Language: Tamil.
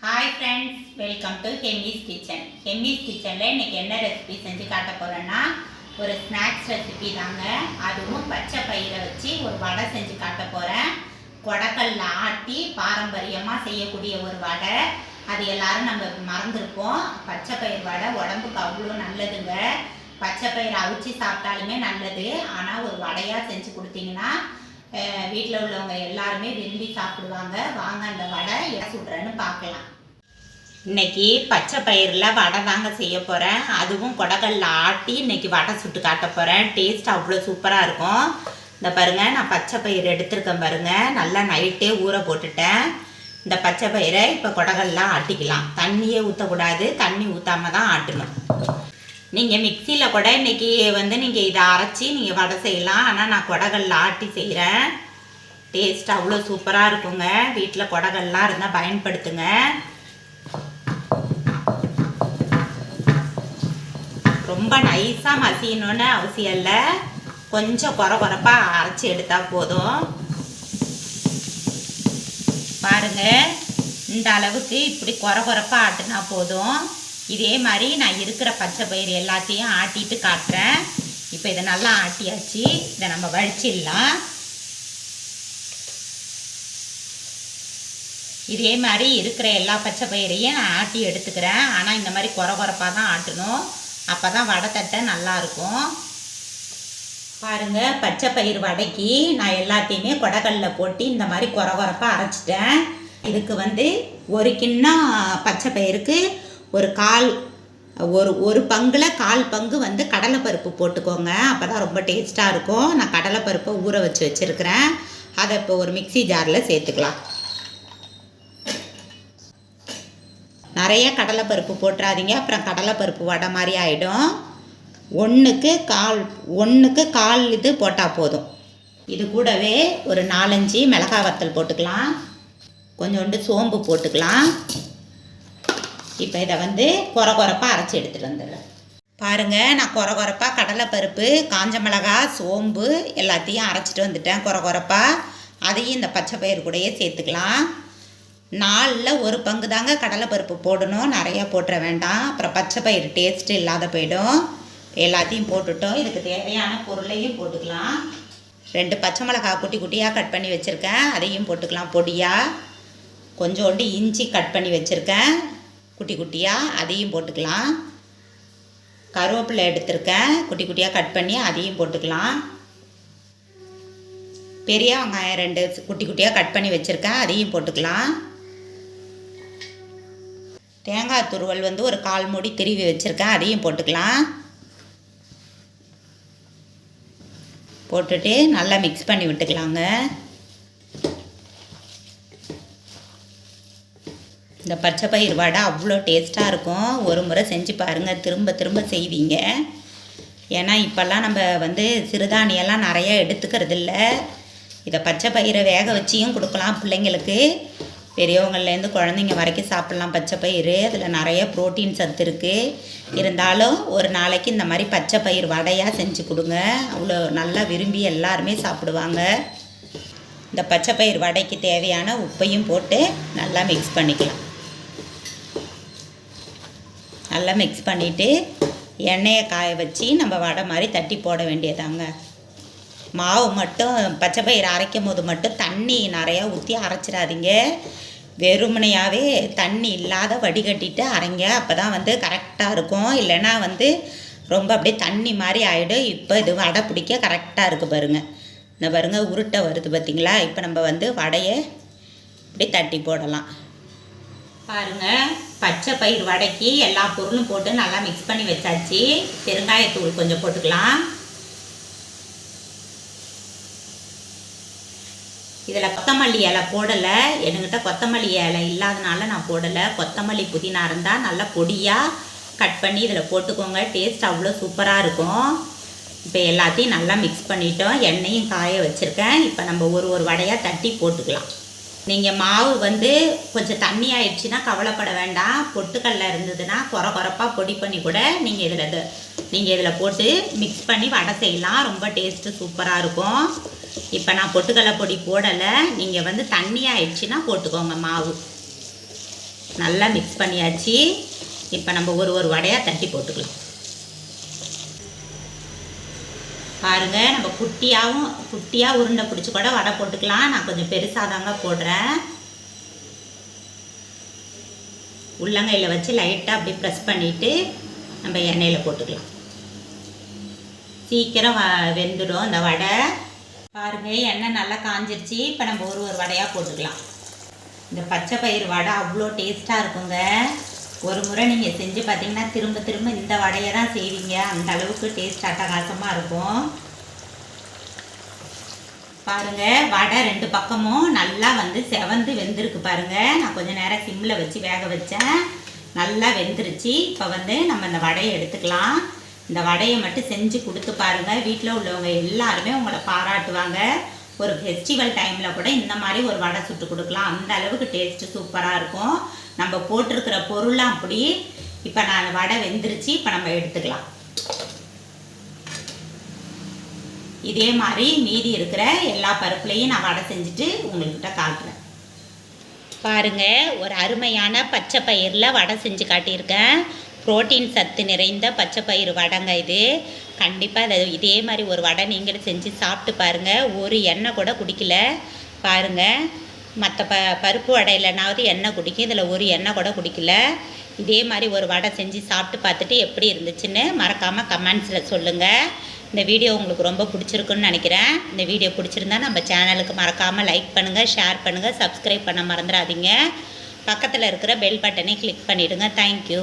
Hi friends, welcome to Hemmi's kitchen. ஹெம்மிஸ் கிச்சனில் இன்றைக்கி என்ன ரெசிபி செஞ்சு காட்ட போகிறேன்னா, ஒரு ஸ்நாக்ஸ் ரெசிபி தாங்க. அதுவும் பச்சை பயிரை வச்சு ஒரு வடை செஞ்சு காட்ட போகிறேன். கொடக்கல்ல ஆட்டி பாரம்பரியமாக செய்யக்கூடிய ஒரு வடை. அது எல்லாரும் நம்ம மறந்துருப்போம். பச்சை பயிர் வடை உடம்புக்கு அவ்வளோ நல்லதுங்க. பச்சை பயிரை அவிச்சு சாப்பிட்டாலுமே நல்லது. ஆனால் ஒரு வடையாக செஞ்சு கொடுத்தீங்கன்னா வீட்டில் உள்ளவங்க எல்லாருமே விரும்பி சாப்பிடுவாங்க. வாங்க அந்த வடை எப்படி சுடுறேன்னு பார்க்கலாம். இன்னைக்கு பச்சை பயிரில் வடை தாங்க செய்ய போகிறேன். அதுவும் கொடக்கல்ல ஆட்டி இன்னைக்கு வடை சுட்டு காட்ட போகிறேன். டேஸ்ட் அவ்வளோ சூப்பராக இருக்கும். இந்த பாருங்கள், நான் பச்சை பயிர் எடுத்துருக்கேன் பாருங்கள். நல்லா நைட்டே ஊற போட்டுட்டேன். இந்த பச்சை பயிரை இப்போ கொடக்கல்ல ஆட்டிக்கலாம். தண்ணியே ஊற்றக்கூடாது, தண்ணி ஊற்றாம தான் ஆட்டணும். நீங்கள் மிக்சியில் கூட இன்றைக்கி நீங்கள் இதை அரைச்சி நீங்கள் வடை செய்யலாம். ஆனால் நான் கொடக்கல்ல ஆட்டி செய்கிறேன். டேஸ்ட் அவ்வளோ சூப்பராக இருக்குங்க. வீட்டில் கொடக்கல்லாம் இருந்தால் பயன்படுத்துங்க. ரொம்ப நைஸாக மசியணுன்னு அவசியம் இல்லை. கொஞ்சம் குறப்பாக அரைச்சி எடுத்தால் போதும். பாருங்கள், இந்த அளவுக்கு இப்படி குறப்பாக ஆட்டினா போதும். இதே மாதிரி நான் இருக்கிற பச்சை பயிர் எல்லாத்தையும் ஆட்டிட்டு காட்டுறேன். இப்போ இதை நல்லா ஆட்டியாச்சு. இதை நம்ம வடிச்சிடலாம். இதே மாதிரி இருக்கிற எல்லா பச்சை பயிரையும் நான் ஆட்டி எடுத்துக்கிறேன். ஆனால் இந்த மாதிரி குறப்பாக தான் ஆட்டணும். அப்போ தான் வடை தட்டை நல்லாயிருக்கும். பாருங்கள், பச்சை பயிர் வடைக்கு நான் எல்லாத்தையுமே கொடக்கல்ல போட்டு இந்த மாதிரி குறப்பாக அரைச்சிட்டேன். இதுக்கு ஒரு கிண்ணம் பச்சை பயிருக்கு ஒரு பங்கில் 1/4 பங்கு கடலைப்பருப்பு போட்டுக்கோங்க. அப்போ தான் ரொம்ப டேஸ்ட்டாக இருக்கும். நான் கடலைப்பருப்பை ஊற வச்சு வச்சுருக்கிறேன். அதை இப்போ ஒரு மிக்சி ஜாரில் சேர்த்துக்கலாம். நிறைய கடலைப்பருப்பு போட்டுறாதீங்க, அப்புறம் கடலைப்பருப்பு வடை மாதிரி ஆகிடும். 1க்கு 1/4 இது போட்டால் போதும். இது கூடவே ஒரு 4-5 மிளகாய் வத்தல் போட்டுக்கலாம். கொஞ்சோண்டு சோம்பு போட்டுக்கலாம். இப்போ இதை குறப்பாக அரைச்சி எடுத்துகிட்டு வந்துடுறேன். பாருங்கள், நான் குறப்பாக கடலைப்பருப்பு, காஞ்ச மிளகாய், சோம்பு எல்லாத்தையும் அரைச்சிட்டு வந்துட்டேன் குறப்பாக. அதையும் இந்த பச்சை பயிர் கூடயே சேர்த்துக்கலாம். 4ல் 1 பங்கு தாங்க கடலைப்பருப்பு போடணும். நிறையா போட்டுற வேண்டாம், அப்புறம் பச்சை பயிர் டேஸ்ட்டு இல்லாத போயிடும். எல்லாத்தையும் போட்டுட்டோம். இதுக்கு தேவையான பொருளையும் போட்டுக்கலாம். 2 பச்சை மிளகாய் குட்டி குட்டியாக கட் பண்ணி வச்சுருக்கேன், அதையும் போட்டுக்கலாம் பொடியாக. கொஞ்சோண்டு இஞ்சி கட் பண்ணி வச்சுருக்கேன் குட்டி குட்டியாக, அதையும் போட்டுக்கலாம். கருவேப்பிலை எடுத்திருக்கேன் குட்டி குட்டியாக கட் பண்ணி, அதையும் போட்டுக்கலாம். பெரிய வெங்காயம் 2 குட்டி குட்டியாக கட் பண்ணி வச்சுருக்கேன், அதையும் போட்டுக்கலாம். தேங்காய் துருவல் ஒரு 1/4 மூடி திருவி வச்சுருக்கேன், அதையும் போட்டுக்கலாம். போட்டுட்டு நல்லா மிக்ஸ் பண்ணி விட்டுக்கலாங்க. இந்த பச்சை பயிர் வடை அவ்வளோ டேஸ்ட்டாக இருக்கும். ஒரு முறை செஞ்சு பாருங்கள், திரும்ப திரும்ப செய்வீங்க. ஏன்னா இப்போல்லாம் நம்ம சிறுதானியெல்லாம் நிறையா எடுத்துக்கிறது இல்லை. இதை பச்சை பயிரை வேக வச்சியும் கொடுக்கலாம் பிள்ளைங்களுக்கு. பெரியவங்கள்லேருந்து குழந்தைங்க வரைக்கும் சாப்பிட்லாம் பச்சை பயிர். அதில் நிறைய ப்ரோட்டீன் சத்து இருக்குது. இருந்தாலும் ஒரு நாளைக்கு இந்த மாதிரி பச்சை பயிர் வடையாக செஞ்சு கொடுங்க. அவ்வளோ நல்லா விரும்பி எல்லாருமே சாப்பிடுவாங்க. இந்த பச்சை பயிர் வடைக்கு தேவையான உப்பையும் போட்டு நல்லா மிக்ஸ் பண்ணிக்கலாம். நல்லா மிக்ஸ் பண்ணிவிட்டு எண்ணெயை காய வச்சு நம்ம வடை மாதிரி தட்டி போட வேண்டியதாங்க. மாவு மட்டும் பச்சை பயிர் அரைக்கும் போது மட்டும் தண்ணி நிறையா ஊற்றி அரைச்சிடாதீங்க. வெறுமனையாகவே தண்ணி இல்லாத வடிகட்டிட்டு அரைங்க. அப்போ தான் கரெக்டாக இருக்கும். இல்லைன்னா ரொம்ப அப்படியே தண்ணி மாதிரி ஆகிடும். இப்போ இது வடை பிடிக்க கரெக்டாக இருக்குது பாருங்கள். இந்த பாருங்கள், உருட்டை வருது பார்த்திங்களா. இப்போ நம்ம வடையை இப்படி தட்டி போடலாம். பாருங்கள், பச்சை பயிர் வடைக்கு எல்லா பொருளும் போட்டு நல்லா மிக்ஸ் பண்ணி வச்சாச்சு. பெருங்காயத்தூள் கொஞ்சம் போட்டுக்கலாம். இதில் கொத்தமல்லி இலை போடலை. என்கிட்ட கொத்தமல்லி இலை இல்லாதனால நான் போடலை. கொத்தமல்லி புதினா இருந்தால் நல்லா பொடியாக கட் பண்ணி இதில் போட்டுக்கோங்க. டேஸ்ட் அவ்வளோ சூப்பராக இருக்கும். இப்போ எல்லாத்தையும் நல்லா மிக்ஸ் பண்ணிட்டோம். எண்ணெயும் காய வச்சுருக்கேன். இப்போ நம்ம ஒரு வடையாக தட்டி போட்டுக்கலாம். நீங்கள் மாவு கொஞ்சம் தண்ணி ஆயிடுச்சுன்னா கவலைப்பட வேண்டாம். பொட்டுக்கல்ல இருந்ததுன்னா குறப்பாக பொடி பண்ணி கூட நீங்கள் இதில் போட்டு மிக்ஸ் பண்ணி வடை செய்யலாம். ரொம்ப டேஸ்ட்டு சூப்பராக இருக்கும். இப்போ நான் பொட்டுக்கல்ல பொடி போடலை. நீங்கள் தண்ணி ஆயிடுச்சுன்னா போட்டுக்கோங்க மாவு. நல்லா மிக்ஸ் பண்ணியாச்சு. இப்போ நம்ம ஒரு வடையாக தட்டி போட்டுக்கலாம். பாருங்கள், நம்ம குட்டியாக உருண்டை பிடிச்சி கூட வடை போட்டுக்கலாம். நான் கொஞ்சம் பெருசாக தாங்க போடுறேன். உள்ளங்கையில் வச்சு லைட்டாக அப்படி ப்ரெஸ் பண்ணிவிட்டு நம்ம எண்ணெயில் போட்டுக்கலாம். சீக்கிரம் வெந்துடும் இந்த வடை. பாருங்கள், எண்ணெய் நல்லா காஞ்சிருச்சு. இப்போ நம்ம ஒரு வடையாக போட்டுக்கலாம். இந்த பச்சை பயிறு வடை அவ்வளோ டேஸ்ட்டாக இருக்குங்க. ஒரு முறை நீங்கள் செஞ்சு பார்த்தீங்கன்னா திரும்ப திரும்ப இந்த வடையை தான் செய்வீங்க. அந்த அளவுக்கு டேஸ்ட் அட்டகாசமாக இருக்கும். பாருங்கள், வடை 2 பக்கமும் நல்லா செவந்து வெந்திருக்கு பாருங்கள். நான் கொஞ்சம் நேரம் சிம்மில் வச்சு வேக வச்சேன். நல்லா வெந்துருச்சு. இப்போ நம்ம இந்த வடையை எடுத்துக்கலாம். இந்த வடையை மட்டும் செஞ்சு கொடுத்து பாருங்கள். வீட்டில் உள்ளவங்க எல்லாருமே உங்களை பாராட்டுவாங்க. ஒரு ஃபெஸ்டிவல் டைமில் கூட இந்த மாதிரி ஒரு வடை சுட்டு கொடுக்கலாம். அந்த அளவுக்கு டேஸ்ட்டு சூப்பராக இருக்கும். நம்ம போட்டிருக்கிற பொருளாக அப்படி. இப்போ நான் வடை வெந்துருச்சு. இப்போ நம்ம எடுத்துக்கலாம். இதே மாதிரி மீதி இருக்கிற எல்லா பருப்புலையும் நான் வடை செஞ்சுட்டு உங்கள்கிட்ட காட்டுறேன். பாருங்கள், ஒரு அருமையான பச்சை பயிரில் வடை செஞ்சு காட்டியிருக்கேன். புரோட்டீன் சத்து நிறைந்த பச்சை பயிறு வடைங்க இது. கண்டிப்பாக இதே மாதிரி ஒரு வடை நீங்களும் செஞ்சு சாப்பிட்டு பாருங்கள். ஒரு எண்ணெய் கூட குடிக்கல. பாருங்கள், மற்ற பருப்பு வடையிலனாவது எண்ணெய் குடிக்கும், இதில் ஒரு எண்ணெய் கூட குடிக்கல. இதே மாதிரி ஒரு வடை செஞ்சு சாப்பிட்டு பார்த்துட்டு எப்படி இருந்துச்சுன்னு மறக்காமல் கமெண்ட்ஸில் சொல்லுங்கள். இந்த வீடியோ உங்களுக்கு ரொம்ப பிடிச்சிருக்குன்னு நினைக்கிறேன். இந்த வீடியோ பிடிச்சிருந்தா நம்ம சேனலுக்கு மறக்காமல் லைக் பண்ணுங்கள், ஷேர் பண்ணுங்கள், சப்ஸ்கிரைப் பண்ண மறந்துடாதீங்க. பக்கத்தில் இருக்கிற பெல் பட்டனை கிளிக் பண்ணிவிடுங்க. தேங்க்யூ.